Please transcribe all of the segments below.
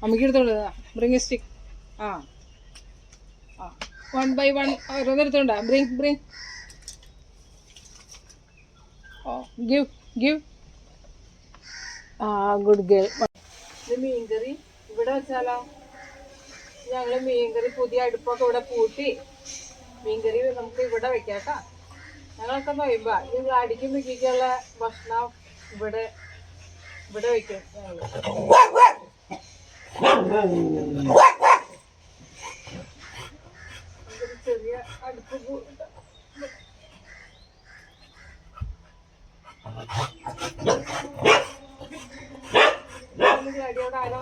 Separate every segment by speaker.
Speaker 1: അമ്മയ്ക്ക് എടുത്തോണ്ട് bring stick. ആ ആ 1 by 1 ഓരോന്ന് എടുത്തോണ്ടാ. ബ്രിങ്. Oh give. ആ ഗുഡ് ഗേൾ. ഇത് മീൻകറി ഇവിടെ വെച്ചാലോ? ഞങ്ങള് മീൻകറി പുതിയ അടുപ്പൊക്കെ ഇവിടെ പൂട്ടി മീൻകറി നമുക്ക് ഇവിടെ വെക്കാട്ടാ. ഞങ്ങളൊക്കെ നോയുമ്പോ നിങ്ങൾ അടിക്കും മിക്കുള്ള ഭക്ഷണം ഇവിടെ വെക്കും ഞങ്ങള്. ചെറിയ അടുപ്പ് അടിയോടെ ആരോ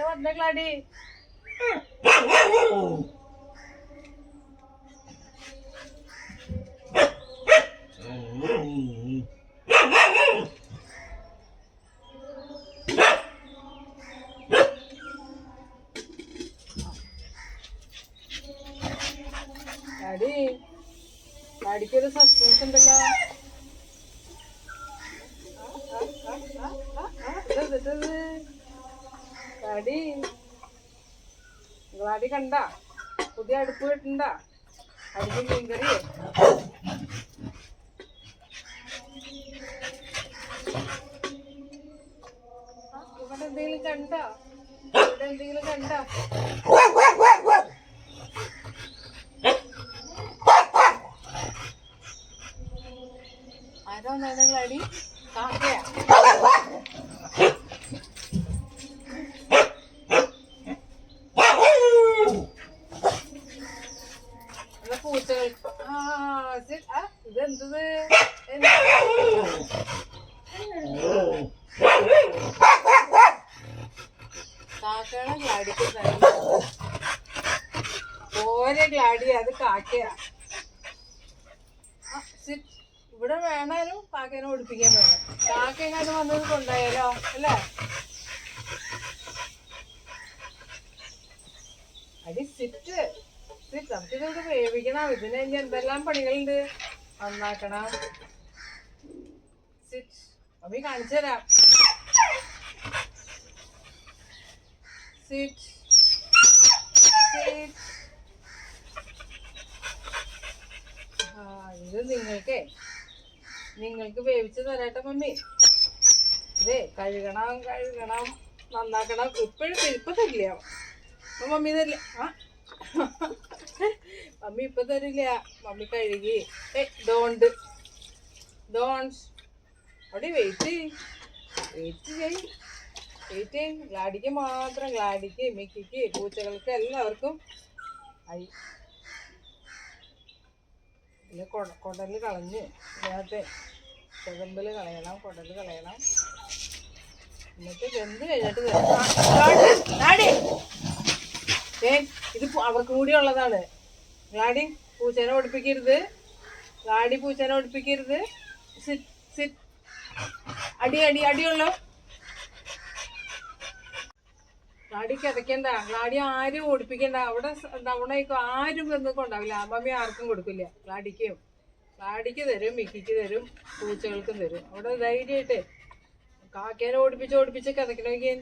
Speaker 1: വന്ന ക്ലാടി. ഡാഡിക്കൊരു സസ്പെൻസ് ഉണ്ടല്ലോ. ഡാഡി കണ്ട പുതിയ അടുപ്പ് കിട്ടണ്ട അടിക്കും മീൻകറി. ഇവിടെ എന്തെങ്കിലും കണ്ട ആരോ അടി കാക്കയാ. പൂച്ചകൾ ഇതെന്തത് കാക്കയുടെ ഗ്ലാഡിക്ക് ഓരോ ഗ്ലാഡി അത് കാക്കയാ. ഇവിടെ വേണാലും കാക്കേനെ ഓടിപ്പിക്കാൻ വേണം. കാക്കയെങ്ങാണ്ട് വന്നത് കൊണ്ടായാലോ അല്ലേ? അടി സിറ്റ് നമുക്കിതൊക്കെ വേവിക്കണം. ഇതിന് ഇനി എന്തെല്ലാം പണികളുണ്ട്. നന്നാക്കണം. സിറ്റ് അമ്മി കാണിച്ചു തരാം. സിറ്റ് ഇത് നിങ്ങൾക്ക് വേവിച്ച് തരാട്ടെ മമ്മി. ഇതേ കഴുകണം നന്നാക്കണം. ഇപ്പൊ തരില്ല മമ്മി. തരില്ല മമ്മി ഇപ്പൊ തരില്ല. മമ്മി കഴുകി. ഡോണ്ട് അവിടെ വെയിറ്റ് ഗ്ലാഡിക്ക് മാത്രം. ഗ്ലാഡിക്ക് മിക്കിക്ക് പൂച്ചകൾക്ക് എല്ലാവർക്കും ആയി. പിന്നെ കുടല് കളഞ്ഞ് ഇതിനകത്തെ ചെതമ്പല് കളയണം. കുടല് കളയണം. എന്നിട്ട് വെന്ത് കഴിഞ്ഞിട്ട് ഇത് അവർക്ക് കൂടി ഉള്ളതാണ്. ഗ്ലാഡി പൂച്ചേനെ ഓടിപ്പിക്കരുത്. അടിയുള്ളോ. ഗ്ലാഡി കിതക്കണ്ട. ഗ്ലാഡി ആരും ഓടിപ്പിക്കണ്ട. അവിടെ ആരും വന്നൊക്കെ ഉണ്ടാവില്ല. മമ്മി ആർക്കും കൊടുക്കില്ല. ഗ്ലാഡിക്ക് തരും, മിക്കിക്ക് തരും, പൂച്ചകൾക്കും തരും. അവിടെ ധൈര്യമായിട്ട് കാക്കേനെ ഓടിപ്പിച്ച് കിതക്കണമെങ്കിൽ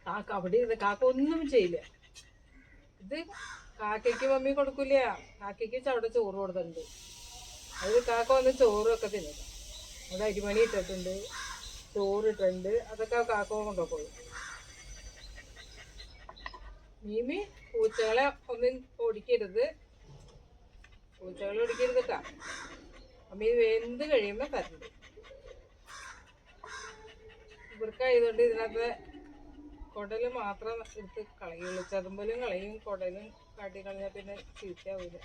Speaker 1: കാക്ക അവിടെ ഇരുന്ന് കാക്ക ഒന്നും ചെയ്യില്ല. ഇത് കാക്കയ്ക്ക് മമ്മി കൊടുക്കില്ല. കാക്കയ്ക്ക് അവിടെ ചോറ് കൊടുത്തിട്ടുണ്ട്. അത് കാക്ക വന്ന് ചോറൊക്കെ തിന്നില്ല. അവിടെ അരിമണി ഇട്ടിട്ടുണ്ട്, ചോറിട്ടുണ്ട്. അതൊക്കെ കാക്ക കൊണ്ടുപോയി. മീമി പൂച്ചകളെ ഒന്നും ഓടിക്കരുത് കേട്ടോ. മമ്മി വെന്ത് കഴിയുമ്പോൾ തരണ്ട്. ഇവർക്കായതുകൊണ്ട് ഇതിനകത്ത് കുടല് മാത്രം എടുത്ത് കളയുള്ളൂ. ചതുമ്പലും കളയും, കുടലും കാട്ടി കളഞ്ഞാൽ പിന്നെ ചീത്തയാവില്ല.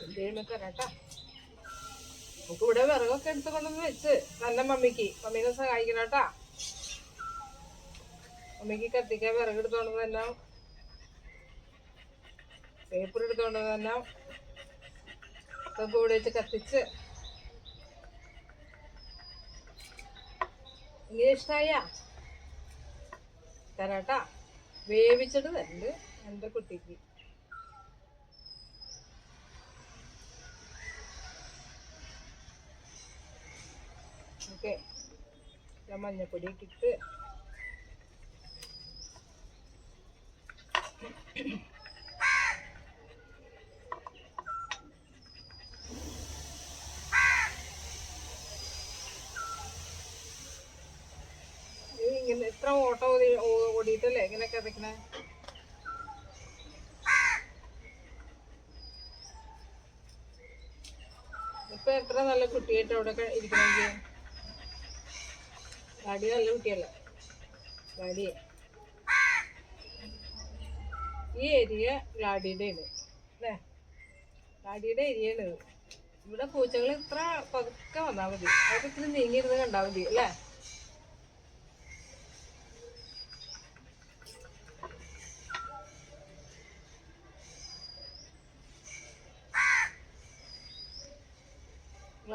Speaker 1: എന്തെങ്കിലും തരാട്ടാ. നമുക്ക് ഇവിടെ വിറകൊക്കെ എടുത്ത് കൊണ്ടുവന്ന് വെച്ച് നല്ല മമ്മീനെ സഹായിക്കണം കേട്ടാ. മമ്മിക്ക് കത്തിക്കാൻ വിറക് എടുത്തോണ്ട് തന്നെ, പേപ്പർ എടുത്തോണ്ട് തന്നെ ഒക്കെ കൂടെ വെച്ച് കത്തിച്ച്. ഇങ്ങനെ ഇഷ്ടായ തരാട്ടാ. വേവിച്ചിട്ട് തരുന്നുണ്ട് എൻ്റെ കുട്ടിക്ക്. ഓക്കെ, മഞ്ഞപ്പൊടിയൊക്കെ ഇട്ട് ഇങ്ങനെ ഇത്ര ഓട്ടം ഓടിയിട്ടല്ലേ ഇങ്ങനെ കിതക്കണേ. ഇപ്പൊ എത്ര നല്ല കുട്ടിയായിട്ട് അവിടെ ഇരിക്കണമെങ്കിൽ. ഗാഡി നല്ല കുട്ടിയല്ല, ഗാഡിയെ. ഈ ഏരിയ ഗാഡിയുടെയാണ് അല്ലേ, ഗാഡിയുടെ ഏരിയയാണ് ഇത്. ഇവിടെ പൂച്ചകൾ ഇത്ര പതുക്കെ വന്നാൽ മതി, അതൊക്കെ ഇത്തിരി നീങ്ങിയിരുന്ന് കണ്ടാൽ മതി അല്ലേ.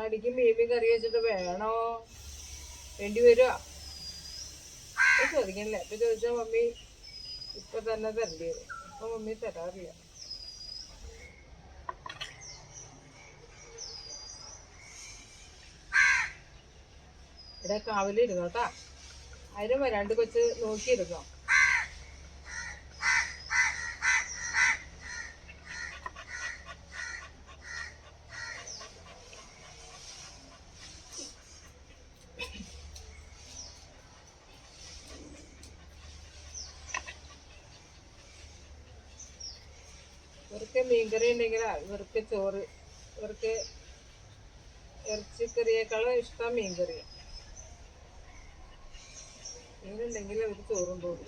Speaker 1: അടിക്കും ബേബിയും കറി വെച്ചിട്ട് വേണോ, വേണ്ടി വരുമോ ചോദിക്കണില്ലേ. ഇപ്പൊ ചോദിച്ചാൽ മമ്മി ഇപ്പൊ തന്നെ തരേണ്ടി വരും. ഇപ്പൊ മമ്മി തരാറില്ല. ഇവിടെ കാവലിരുന്നോ കേട്ടാ, ആരും വരാണ്ട് കൊച്ച് നോക്കിയിരുന്നോ. ഇവർക്ക് മീൻകറി ഉണ്ടെങ്കിലാ ഇവർക്ക് ചോറ്, ഇവർക്ക് ഇറച്ചിക്കറിയേക്കാളും ഇഷ്ടം മീൻകറി. മീനുണ്ടെങ്കിൽ അവർ ചോറും തോന്നും.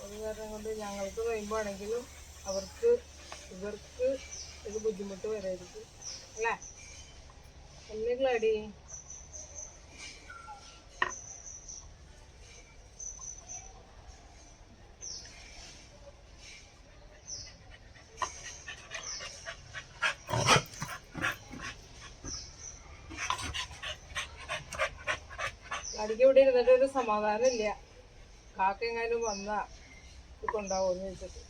Speaker 1: അത് കാരണം കൊണ്ട് ഞങ്ങൾക്ക് കഴിയുമ്പോഴാണെങ്കിലും ഇവർക്ക് ഇത് ബുദ്ധിമുട്ട് വരായിരിക്കും അല്ലേ. എന്തെങ്കിലും അടി അടിക്ക് ഇവിടെ ഇരുന്നിട്ട് ഒരു സമാധാനം ഇല്ല. കാക്ക എങ്ങാനും വന്നാ ഇത് കൊണ്ടാവുമെന്ന് വെച്ചിട്ട്.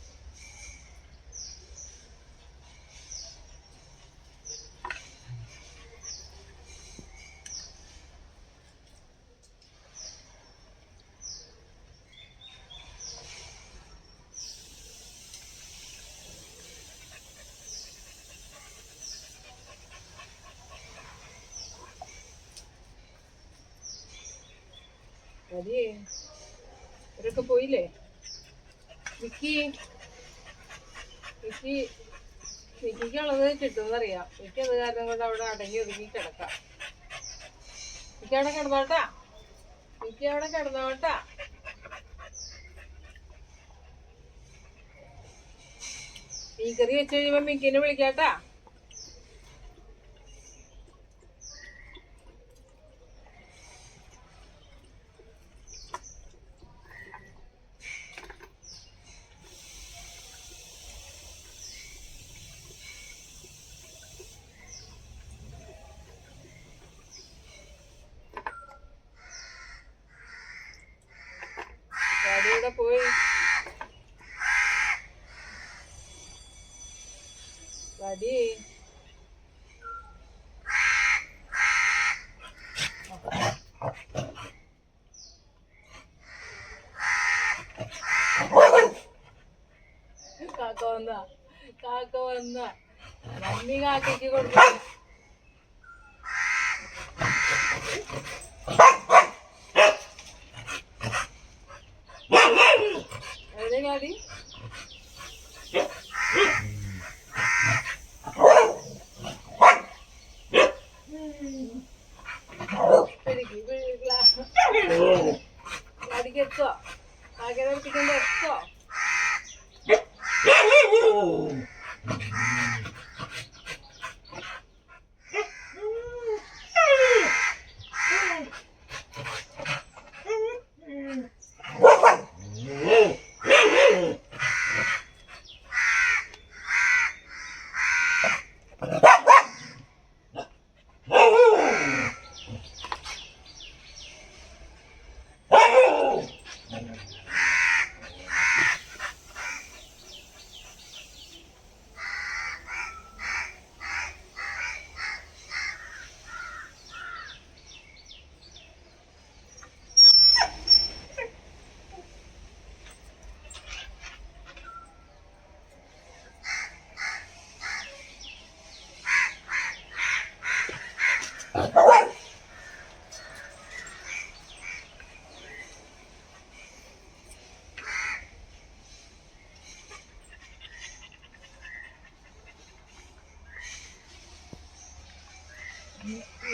Speaker 1: അടിയേ ഇവരൊക്കെ പോയില്ലേ. മിക്കിക്കുള്ളത് കിട്ടുമെന്നറിയാം. അത് കാരണം കൊണ്ട് അവിടെ അടങ്ങി ഒതുങ്ങി കിടക്കാം. മിക്കി അവിടെ കിടന്നോട്ടാ, മിക്കി അവിടെ കിടന്നോട്ടാ. മീൻകറി വെച്ച് കഴിയുമ്പോ മിക്കിനെ വിളിക്കാട്ടാ. ഇവിടെ പോയി വടി കാക്ക വന്ന മമ്മി കാക്കയ്ക്ക് കൊടുത്തു. എവിടെ കാടി കാടിക്ക് എത്തോ, കാക്കയുടെ അടുത്തേക്ക് എത്തോ.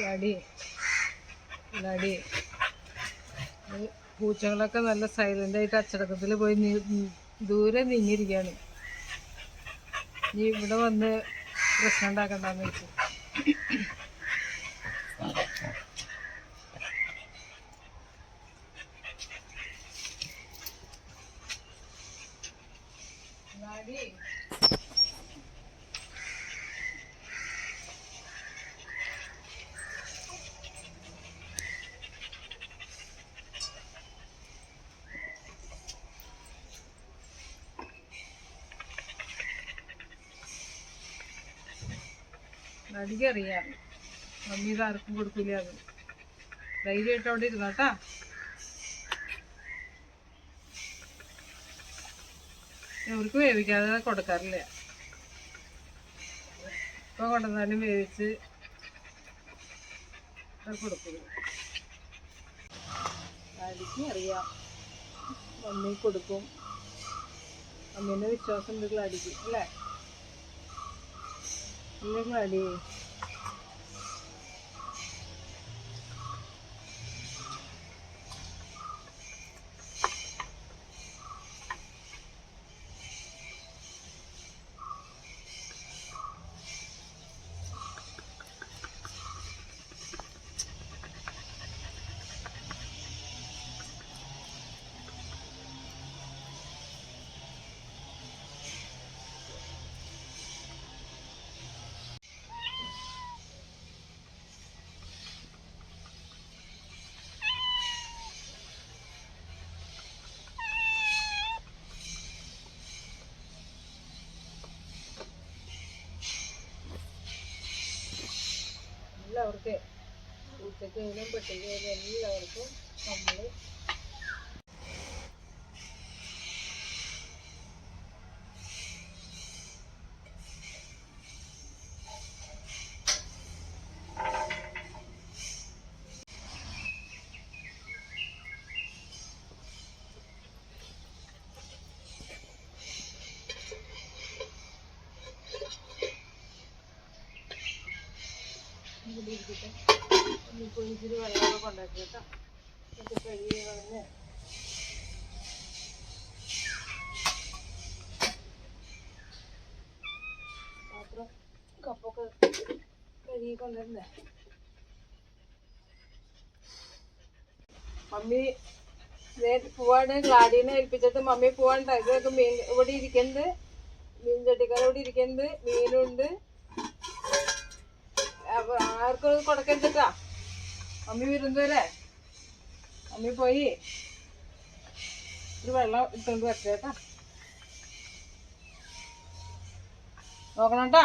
Speaker 1: ലടി ലടി പൂച്ചകളൊക്കെ നല്ല സൈലന്റ് ആയിട്ട് അച്ചടക്കത്തിൽ പോയി ദൂരെ നീങ്ങിയിരിക്കുകയാണ്. നീ ഇവിടെ വന്ന് പ്രശ്നം ഉണ്ടാക്കണ്ടെന്ന് വെച്ചു. ലടി നടിക്കറിയാം മമ്മി ഇത് ആർക്കും കൊടുക്കില്ല. അത് ധൈര്യമായിട്ട് അവിടെ ഇരുന്നോട്ടാ. അവർക്ക് വേവിക്കാതെ കൊടുക്കാറില്ല. ഇപ്പം കൊണ്ടുവന്നാലും വേവിച്ച് കൊടുക്കുന്നു. അടിക്ക് അറിയാം മമ്മി കൊടുക്കും. മമ്മീൻ്റെ വിശ്വാസം ഉണ്ട് അടിക്ക് അല്ലേ? ഇല്ലെങ്കിൽ അടി എല്ലാവർക്കും പൂച്ചയ്ക്കായാലും പെട്ടിക്കായാലും എല്ലാവർക്കും നമ്മൾ ഇരിക്കട്ടെ. ഇനിയിപ്പോൾ ഇച്ചിരി വെള്ളമൊക്കെ കൊണ്ടാക്കി കേട്ടോ. എന്നിട്ട് കഴുകി കളഞ്ഞ് പാത്രം കപ്പൊക്കെ കഴുകി കൊണ്ടുവരുന്നേ. മമ്മി പോവാണ്. ഗ്ലാഡീനെ ഏൽപ്പിച്ചിട്ട് മമ്മി പോവാണ്ട്. ഇതൊക്കെ മീൻ ഇവിടെ ഇരിക്കുന്നത്, മീൻ ചട്ടിക്കാരൻ ഇവിടെ ഇരിക്കുന്നത്, മീനുണ്ട്. ആർക്കും കൊടുക്കരുതിട്ടാ. മമ്മി വരുന്നവരെ മമ്മി പോയി ഒരു വെള്ളം ഇട്ടുകൊണ്ട് വരട്ടെ കേട്ടാ. നോക്കണം കേട്ടാ.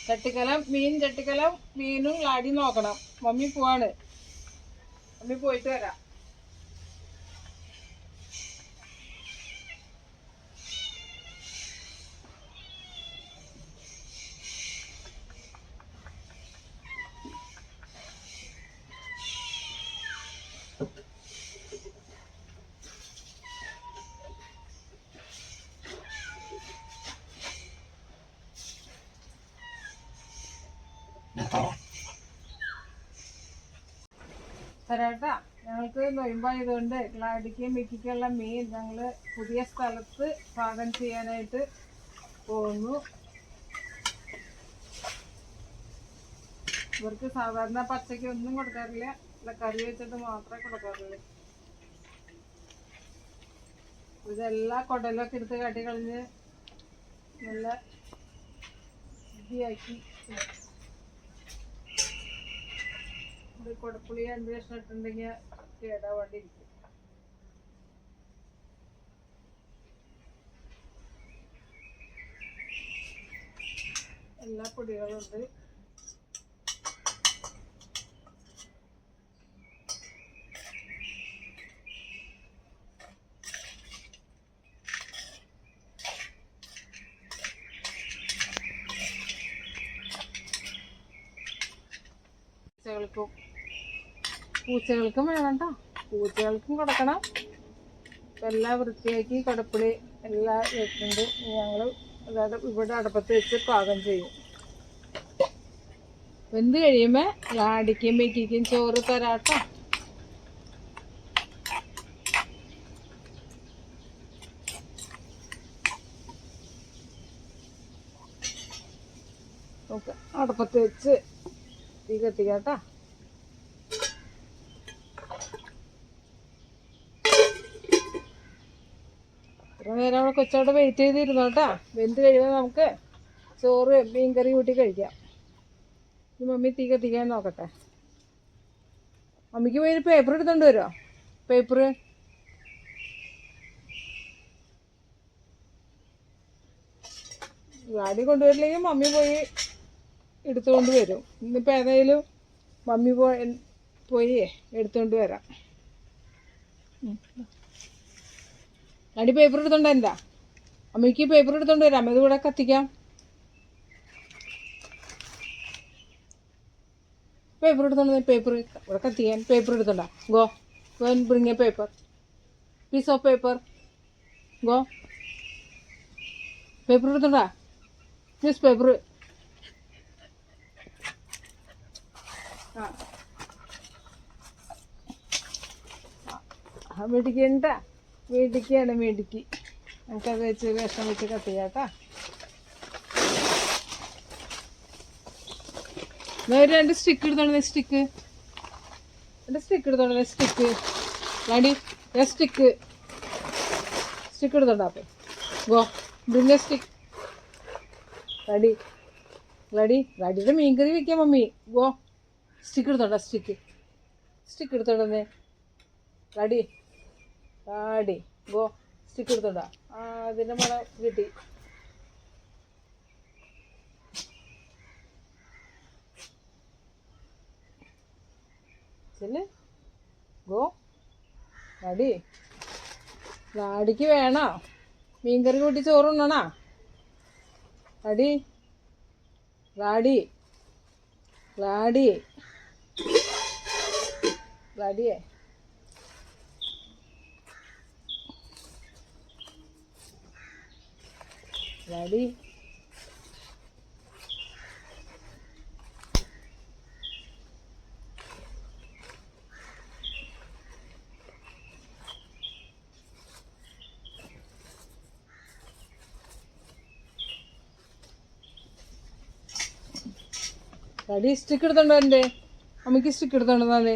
Speaker 1: ചട്ടിക്കലം മീനും ലാടിയും നോക്കണം. മമ്മി പോവാണ്. മമ്മി പോയിട്ട് വരാം. തരാട്ടാ. ഞങ്ങൾക്ക് നൊയമ്പായതുകൊണ്ട് ഗ്ലാഡിക്കും മിക്കിക്കുള്ള മീൻ ഞങ്ങൾ പുതിയ സ്ഥലത്ത് പാകം ചെയ്യാനായിട്ട് പോകുന്നു. ഇവർക്ക് സാധാരണ പച്ചയ്ക്ക് ഒന്നും കൊടുക്കാറില്ല. അല്ല, കറി വെച്ചിട്ട് മാത്രമേ കൊടുക്കാറുള്ളൂ. ഇതെല്ലാം കുടലൊക്കെ എടുത്ത് കാട്ടി കളഞ്ഞ് നല്ല റെഡിയാക്കി. കുടപ്പുളി 2 കഷ്ണം ഇട്ടുണ്ടെങ്കിൽ കേടാവാണ്ടിരിക്കും. എല്ലാ പൊടികളുണ്ട്. പൂച്ചകൾക്കും വേണം കേട്ടോ, പൂച്ചകൾക്കും കൊടുക്കണം. എല്ലാം വൃത്തിയാക്കി കടപ്പിളി എല്ലാം വെച്ചിട്ടുണ്ട്. ഞങ്ങൾ ഇവിടെ അടുപ്പത്ത് വെച്ച് പാകം ചെയ്യും. വെന്ത് കഴിയുമ്പോൾ ലാടിക്കും മെക്കിക്കും ചോറ് തരാട്ടോ. ഓക്കെ, അടുപ്പത്ത് വെച്ച് തീ കത്തിക്കാട്ടോ. ഇത്ര നേരം അവിടെ കൊച്ചവിടെ വെയിറ്റ് ചെയ്തിരുന്നോട്ടാ. വെന്ത് കഴിയുമ്പോൾ നമുക്ക് ചോറ് മീൻകറി കൂട്ടി കഴിക്കാം. ഈ മമ്മി തീ കത്തിക്കാൻ നോക്കട്ടെ. മമ്മിക്ക് പോയി പേപ്പർ എടുത്തോണ്ട് വരുമോ? പേപ്പർ ഗാഡി കൊണ്ടുവരില്ലെങ്കിൽ മമ്മി പോയി എടുത്തുകൊണ്ട് വരും. ഇന്നിപ്പോൾ ഏതായാലും മമ്മി പോയി എടുത്തുകൊണ്ട് വരാം. ഗാഡി പേപ്പർ എടുത്തോണ്ട് എന്താ? അമ്മയ്ക്ക് പേപ്പർ എടുത്തോണ്ട് വരാം. ഇത് ഇവിടെ കത്തിക്കാം. പേപ്പർ എടുത്തോണ്ട് പേപ്പർ ഇവിടെ കത്തിക്കാൻ പേപ്പർ എടുത്തോണ്ടാ. Go go and bring a paper, piece of paper. Go, paper എടുത്തോണ്ടാ. Newspaper. ആ മേടിക്കണ്ട, മേടിക്കുകയാണ് മേടിക്ക്. നമുക്കത് വെച്ച് വിഷം വെച്ച് കത്തിയാട്ടാ. ഒരു 2 സ്റ്റിക്ക് എടുത്തോണ്ട് സ്റ്റിക്ക് 2 സ്റ്റിക്ക് എടുത്തോണ്ട് സ്റ്റിക്ക് ലാഡി സ്റ്റിക്ക് എടുത്തോണ്ടാ. അപ്പം ഗോ ബ്രിങ് എ സ്റ്റിക്ക്. ലാഡിയുടെ മീൻകറി വെക്കാം മമ്മി. ഗോ, സ്റ്റിക്ക് എടുത്തോണ്ടാ. സ്റ്റിക്ക് എടുത്തോണ്ടേ ലാഡി ഗോ, സ്റ്റിക്ക് എടുത്തോണ്ടാ. അതിൻ്റെ മണം കിട്ടി. ഗോ ലാഡിക്ക് വേണോ മീൻകറി കൂട്ടി ചോറുണ്ണണോ? ലാഡിയേ ലാഡി സ്റ്റിക്ക് എടുത്തോണ്ടോ? എൻ്റെ അമ്മയ്ക്ക് സ്റ്റിക്ക് എടുത്തോണ്ടെന്നാലേ.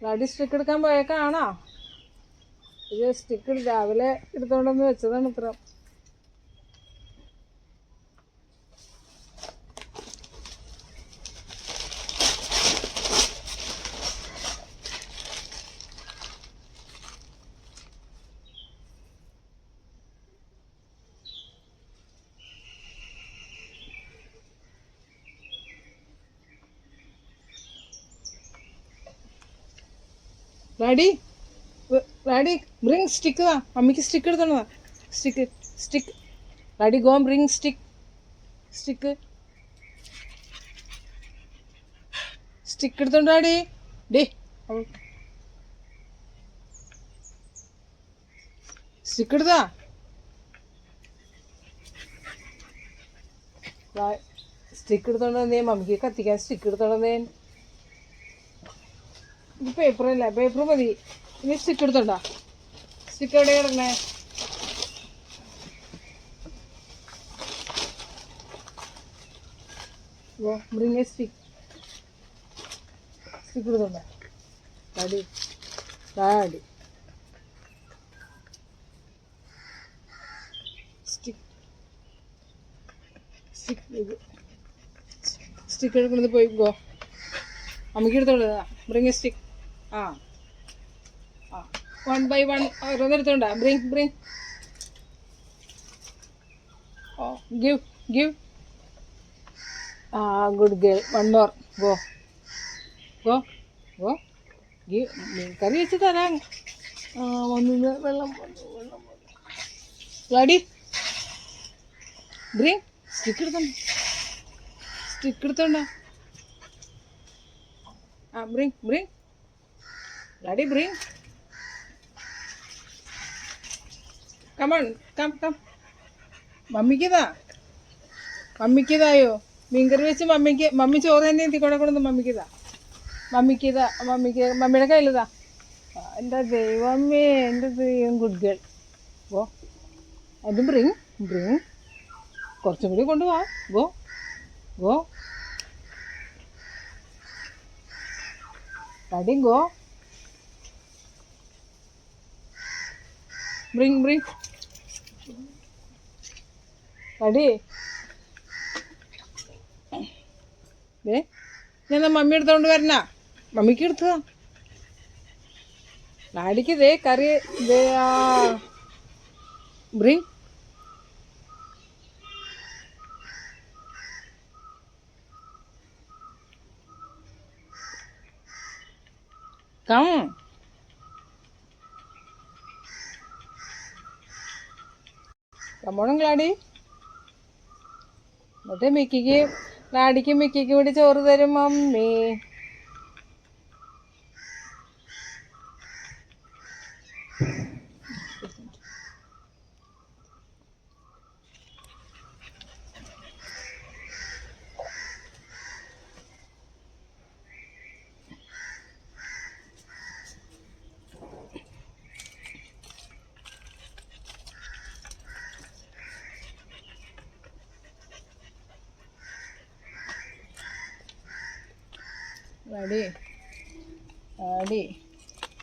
Speaker 1: ലാഡി സ്റ്റിക്ക് എടുക്കാൻ പോയേക്കാണോ? ഇത് സ്റ്റിക്ക് രാവിലെ എടുത്തോണ്ടെന്ന് വെച്ചതാണ് ഇത്ര. Laddie bring stick. അമ്മയ്ക്ക് സ്റ്റിക്ക് എടുത്തോണ്ടാ. Stick Laddie go bring stick എടുത്തോണ്ട് ലാഡി. സ്റ്റിക്ക് എടുത്താ. സ്റ്റിക്ക് എടുത്തോണ്ടേ മമ്മിക്ക് കത്തിക്കാൻ സ്റ്റിക്ക് എടുത്തോണ്ടേ. ഇത് പേപ്പറല്ല, പേപ്പർ മതി. ഇനി സ്റ്റിക്ക് എടുത്തോണ്ടാ. സ്റ്റിക്ക് എവിടെ കിടക്കണേ? ബ്രിങ് എ സ്റ്റിക്ക് എടുത്തോണ്ടാ. ലാഡി ക്ലാടി സ്റ്റിക്ക് സ്റ്റിക്ക് എടുക്കുന്നത് പോയി ഗോ. അമ്മയ്ക്ക് എടുത്തോണ്ടാ ബ്രിങ് സ്റ്റിക്ക്. ആ 1 by 1 ഓരോന്നെടുത്തോണ്ടാ. Bring. Oh give. Good girl. 1 more. Go. കറി വെച്ച് തരാം. വന്ന് വെള്ളം ഗ്ലാഡി ബ്രിങ്. സ്റ്റിക്ക് എടുത്തോണ്ടാ. ബ്രിങ് ഗ്ലാഡി ബ്രിങ്. Come on come. മമ്മിക്കിതായോ മീൻകറി വെച്ച് മമ്മി ചോറ് തന്നെ എത്തിക്കൂടെ കൊണ്ടു. മമ്മിയുടെ കയ്യിലിതാ. എൻ്റെ ദൈവമേ, എൻ്റെ ദൈവം. Good girl. അത് ബ്രിങ് കുറച്ചും കൂടി കൊണ്ടുപോവാ. Go daddy go. Bring daddy. ഞാൻ മമ്മി എടുത്തോണ്ട് വരണ. മമ്മിക്ക് എടുത്തതാ. ഡാഡിക്ക് ദേ കറി. ബ്രിങ്. കം. കമ്മോണം ഗ്ലാഡി. എന്നിട്ട് ഗ്ലാഡിക്കും മിക്കിക്കും കൂടി ചോറ് തരും മമ്മി.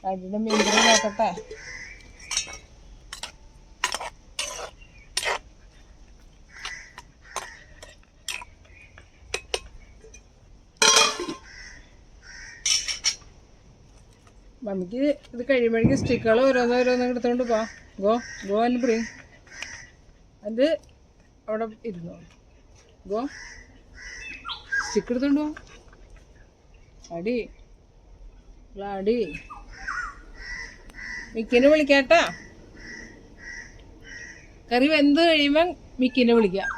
Speaker 1: ഡാഡിയുടെ മീൻകറി നോക്കട്ടെ. മമ്മിക്ക് ഇത് കഴിയുമ്പോഴേക്കും സ്റ്റിക്കുകൾ ഓരോന്നോരോന്നും എടുത്തോണ്ട് ഗോ ആൻഡ് ബ്രിങ്. അത് അവിടെ ഇരുന്നോ. ഗോ സ്റ്റിക്ക് എടുത്തോണ്ട് പോ. ഗ്ലാഡി മിക്കിനെ വിളിക്കാട്ടാ. കറി വെന്ത് കഴിയുമ്പോൾ മിക്കിനെ വിളിക്കാം.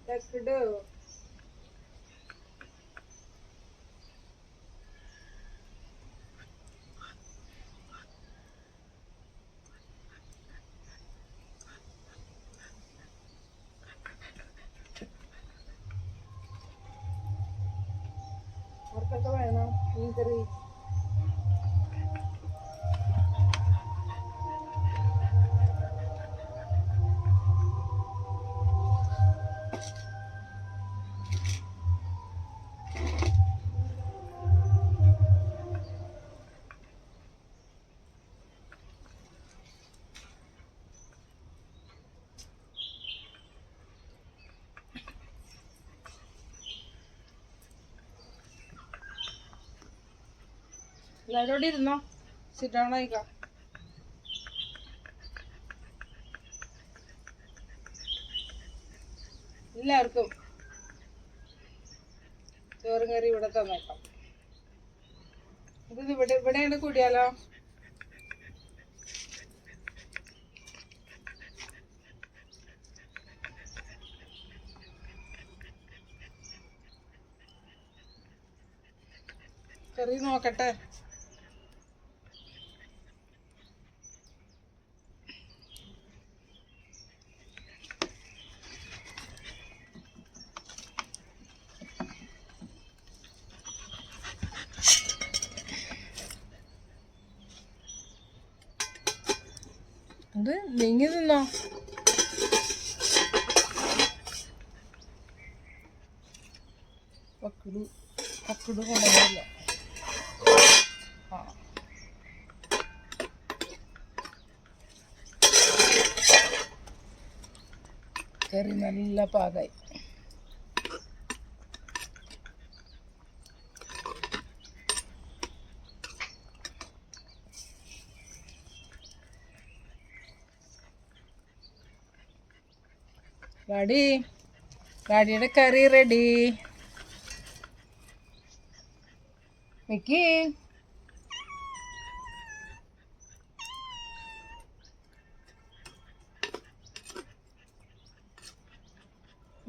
Speaker 1: Duck-do. ആർക്കൊക്കെ വേണം മീൻകറി? എല്ലാവരും കൂടി ഇരുന്നോ, സിറ്റ് ഡൗൺ ആയിക്കോ. എല്ലാവർക്കും ചോറും കറി ഇവിടെ തന്നേക്കാം. ഇത് ഇവിടെയാണ് കൂടിയാലോ. കറി നോക്കട്ടെ. അത് നീങ്ങി നിന്നോ. പക്കുടു കൊണ്ടുവന്നില്ല. കറി നല്ല പാകായി. ഗാഡിയുടെ കറി റെഡി. മിക്കി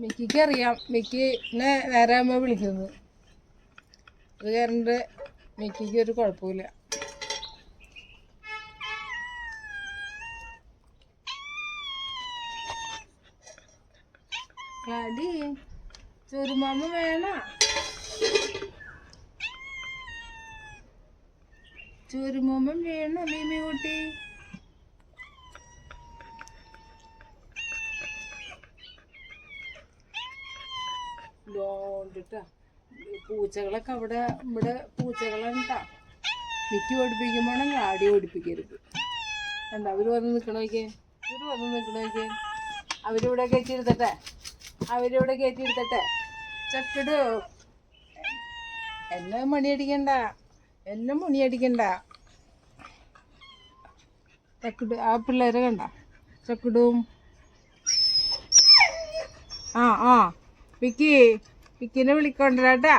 Speaker 1: മിക്കിക്ക് അറിയാം, മിക്കിനെ നേരെ ആകുമ്പോൾ വിളിക്കുന്നത്. അത് കാരണം മിക്കിക്ക് ഒരു കുഴപ്പമില്ല. ഗാഡി ചുരുമാമ വേണ, ചുരുമാമ വേണോ മീമി കുട്ടി? ലോണ്ടിട്ടാ പൂച്ചകളൊക്കെ ഇവിടെ പൂച്ചകളാണ് കേട്ടാ. മിക്കി ഓടിപ്പിക്കുമ്പോൾ ഗാഡി ഓടിപ്പിക്കരുത്. എന്താ അവര് വന്ന് നിൽക്കണോക്കേ, അവരിവിടെ കയറ്റിയെടുത്തട്ടെ, ചക്കിടു. എല്ലാം മണിയടിക്കണ്ട. ചക്കിട് ആ പിള്ളേരെ കണ്ട ചക്കിടും. ആ വിക്കിനെ വിളിക്കൊണ്ടരാട്ടാ.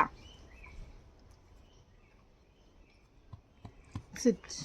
Speaker 1: സിറ്റ്.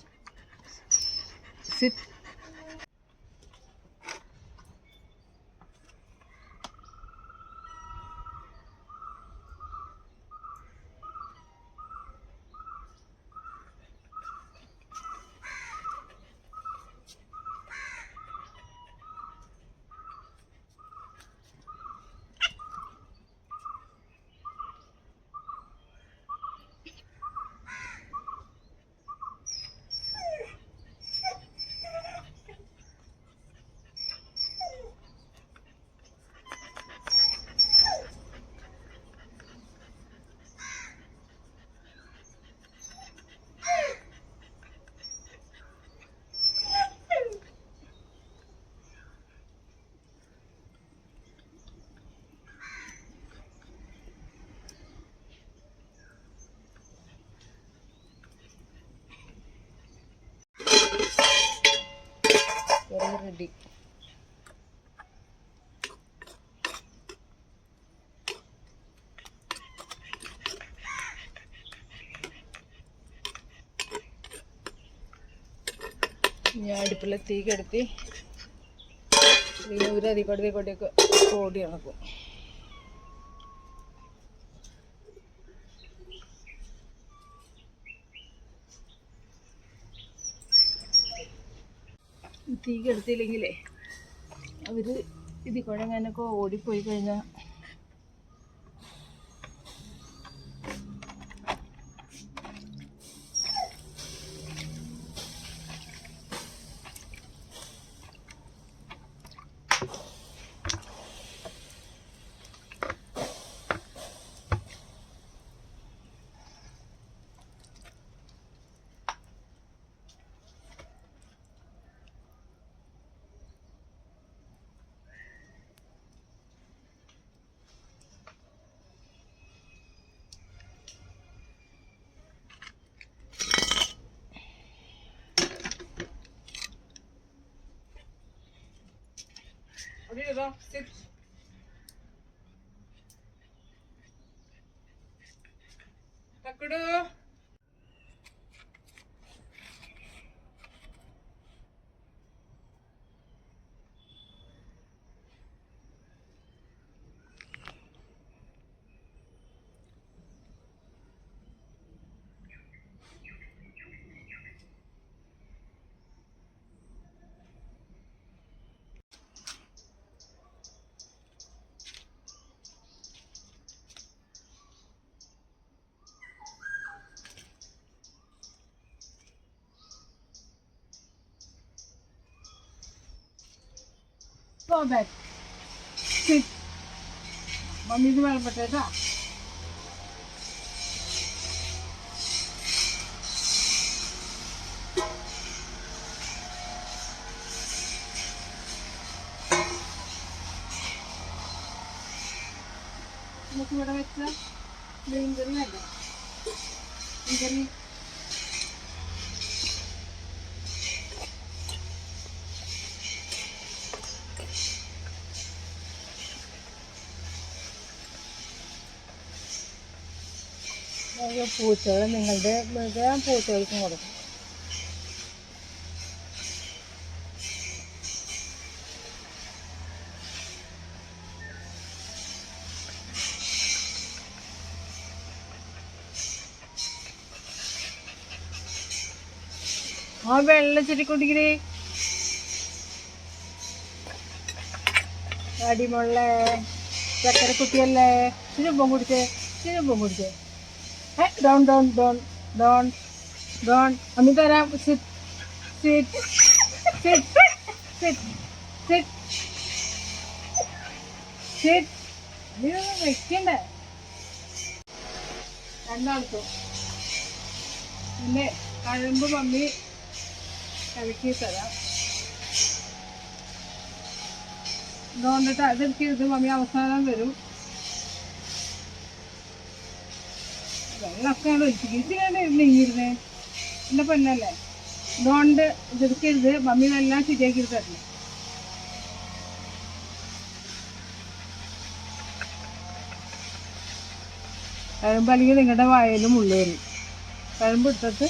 Speaker 1: റെഡി. ഞാൻ അടുപ്പിലെ തീ കെടുത്തി അതിക്കൊടിയൊക്കെ ഓടി നടക്കും. തീ കെടുത്തില്ലെങ്കിലേ അവർ ഇതിൽ അങ്ങനെയൊക്കെ ഓടിപ്പോയി കഴിഞ്ഞാൽ Sit. Takudu. Go back. Sit. Mummy ഇത് വേളപ്പെട്ടേട്ടാ. നമുക്ക് ഇവിടെ വെച്ച മീൻകറി വേണ്ട. മീൻകറി പൂച്ചകൾ നിങ്ങളുടെ മൃഗം പൂച്ചകൾക്കും കൊടുക്കും. ആ വെള്ളം ചെടിക്കൊണ്ടിരിക്കണേ അടിമുള്ള ചക്കര കുട്ടിയല്ലേ. ചിരുമ്പം കുടിച്ചേ, ചിരുമ്പം കുടിച്ചേ. Down down down down down അമ്മി തരാം. Sit sit sit sit sit sit. ഇതൊന്നും വെക്കണ്ടേ രണ്ടാൾക്കും. പിന്നെ കഴമ്പ് മമ്മി ഇളക്കി തരാം. ഇതുകൊണ്ടിട്ട് അതെടുക്കരുത് മമ്മി, അവസാനം വരും. വെള്ളമൊക്കെയാണ് ഒഴിച്ചിട്ട് നീങ്ങിരുന്നേ. എൻ്റെ പെണ്ണല്ലേ. ഇതുകൊണ്ട് ഇതെടുക്കരുത് മമ്മി, എല്ലാം ശരിയാക്കി തരണം. കഴമ്പ് അല്ലെങ്കിൽ നിങ്ങളുടെ വായലും ഉള്ളു വരും. കഴമ്പ് എടുത്തിട്ട്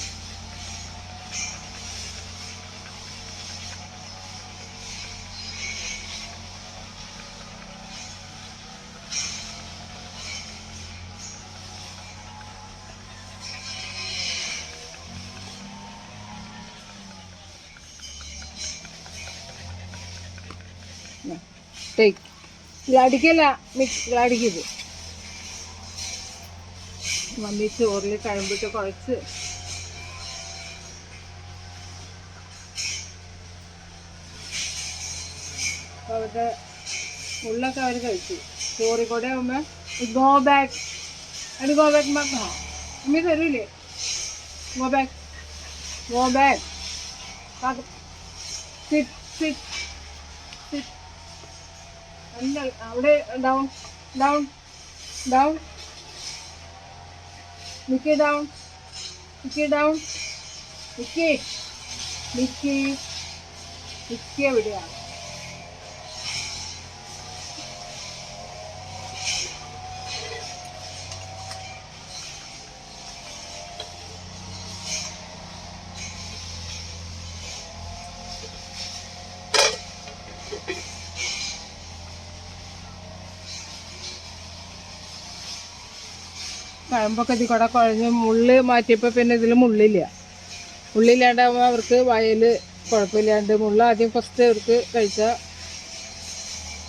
Speaker 1: അടിക്കല്ല, അടിക്കത്. മമ്മി ചോറിൽ കഴമ്പിട്ട് കുഴച്ച് അവരുടെ ഉള്ളൊക്കെ അവർ കഴിച്ചു. ചോറിൽ കൂടെ ആകുമ്പോൾ ഗോ ബാക്ക്, അത് ഗോ ബാക്ക് മമ്മി തരൂലേ. Go back, go back. Sit sit sit. അവിടെ ഡൗൺ ഡൗൺ ഡൗൺ. നിക്ക് ഡൗൺ, നിക്ക് ഡൗൺ, നിക്ക് നിക്ക് നിക്ക്. എവിടെയാണ് കഴമ്പൊക്കെ ഇതിൽ കൂടെ കുഴഞ്ഞ് മുള്ള് മാറ്റിയപ്പോൾ പിന്നെ ഇതിൽ മുള്ളില്ല. മുള്ളില്ലാണ്ടാകുമ്പോൾ അവർക്ക് വായിൽ കുഴപ്പമില്ലാണ്ട്. മുള്ള ആദ്യം ഫസ്റ്റ് അവർക്ക് കഴിച്ചാൽ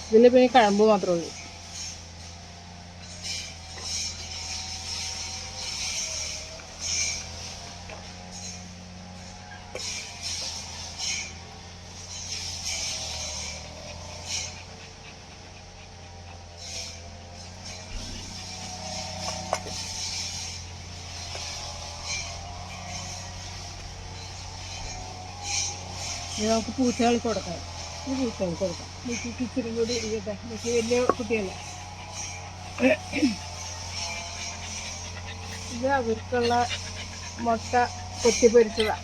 Speaker 1: ഇതിൽ പിന്നെ കഴമ്പ് മാത്രമേ ഉള്ളൂ. ഇനി നമുക്ക് പൂച്ചകൾക്ക് കൊടുക്കാം. ഇത് പൂച്ചകൾക്ക് കൊടുക്കാം. മിക്കിക്ക് ഇച്ചിരി കൂടി ഇരിക്കട്ടെ. മിക്കി വലിയ കുട്ടിയല്ല. ഇത് അവർക്കുള്ള മുട്ട കൊത്തിപ്പൊരിച്ചതാണ്.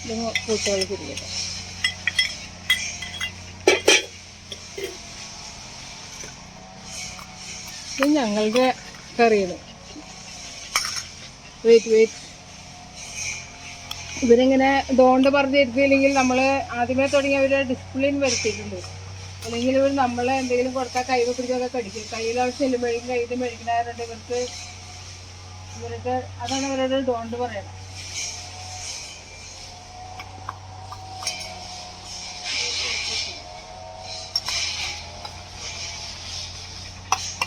Speaker 1: ഇത് പൂച്ചകൾക്ക് ഇരിക്കട്ടെ. ഇത് ഞങ്ങളുടെ കറിയാണ്. വെയിറ്റ് ഇവരിങ്ങനെ ഇതുകൊണ്ട് പറഞ്ഞിരുത്തിയില്ലെങ്കിൽ നമ്മൾ ആദ്യമേ തുടങ്ങി അവര് ഡിസിപ്ലിൻ വരുത്തിയിട്ടുണ്ട്. അല്ലെങ്കിൽ ഇവർ നമ്മളെ എന്തെങ്കിലും കൊടുത്താൽ കൈ പിടിച്ചൊക്കെ കടിക്കും. കയ്യിൽ ആവശ്യം മെഴുകും, കയ്യിൽ മെഴുകിനാറുണ്ട് ഇവർക്ക് അതാണ് ഇവരുടെ ഡോണ്ട് പറയണം.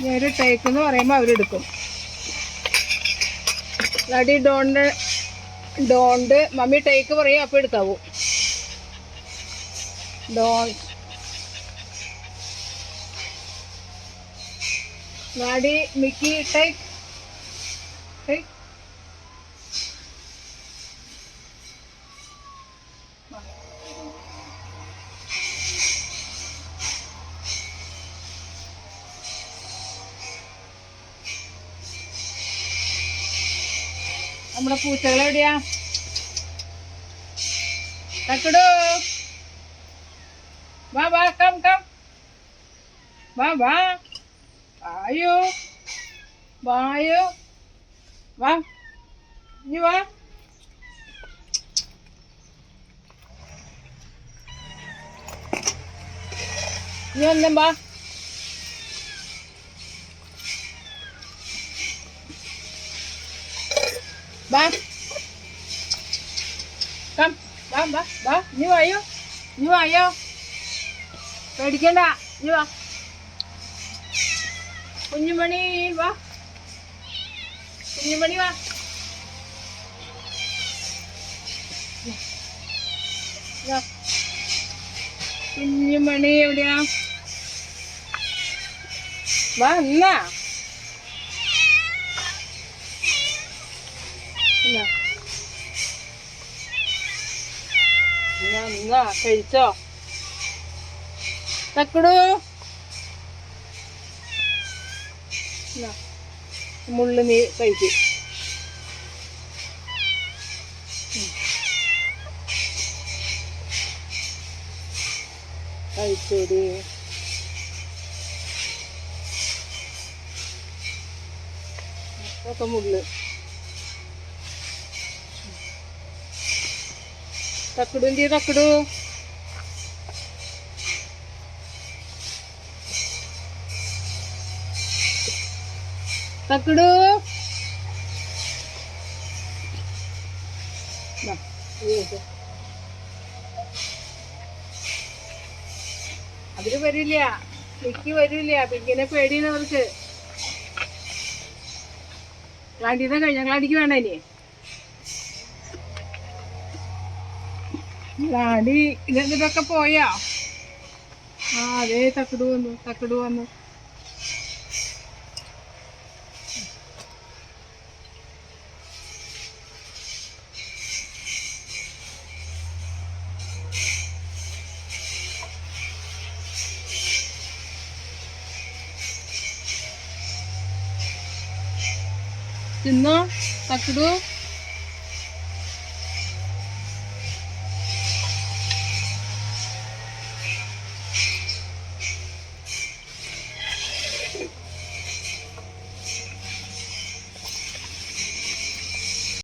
Speaker 1: ഈ ഒരു ടേക്ക് എന്ന് പറയുമ്പോൾ അവരെടുക്കും. ഡാഡി ഡോണ്ട് മമ്മി ടേക്ക് പറയും, അപ്പോൾ എടുക്കാവൂ. Don't daddy Mickey take take. നമ്മുടെ പൂച്ചകൾ എവിടെയാ? തക്കടു വാ വാ, കം കം, വാ വാ, വായോ വായോ, വാ ഇനി വാ. ഇനി ഒന്നും വാ. വാ കം, വാ വാ വാ, ഇനി വായോ, ഇനി വായോ, പേടിക്കണ്ട, ഇനി വാ. കുഞ്ഞുമണി വാ, കുഞ്ഞുമണി വാ. കുഞ്ഞുമണി എവിടെയാ? വാ എന്നാ എന്നാ കഴിച്ചോ? തക്കടു മുള്ളു നീ കഴിക്കും. കഴിച്ചോടി. ഒക്കെ മുള്ളു. തക്കടു എന്ത് ചെയ്യും? തക്കടു തക്കടു അവര് വരില്ല, മിക്കി വരില്ല. പിങ്കിനെ പേടിയാണ് അവർക്ക്. ഗ്ലാഡിനെ കഴിഞ്ഞ ഗ്ലാഡിക്ക് വേണ ഇനി. ഗ്ലാഡി ഇതൊക്കെ പോയാ? ആ അതേ തക്കടു വന്നു, തക്കടു വന്നു. തിന്നോ തക്കടു?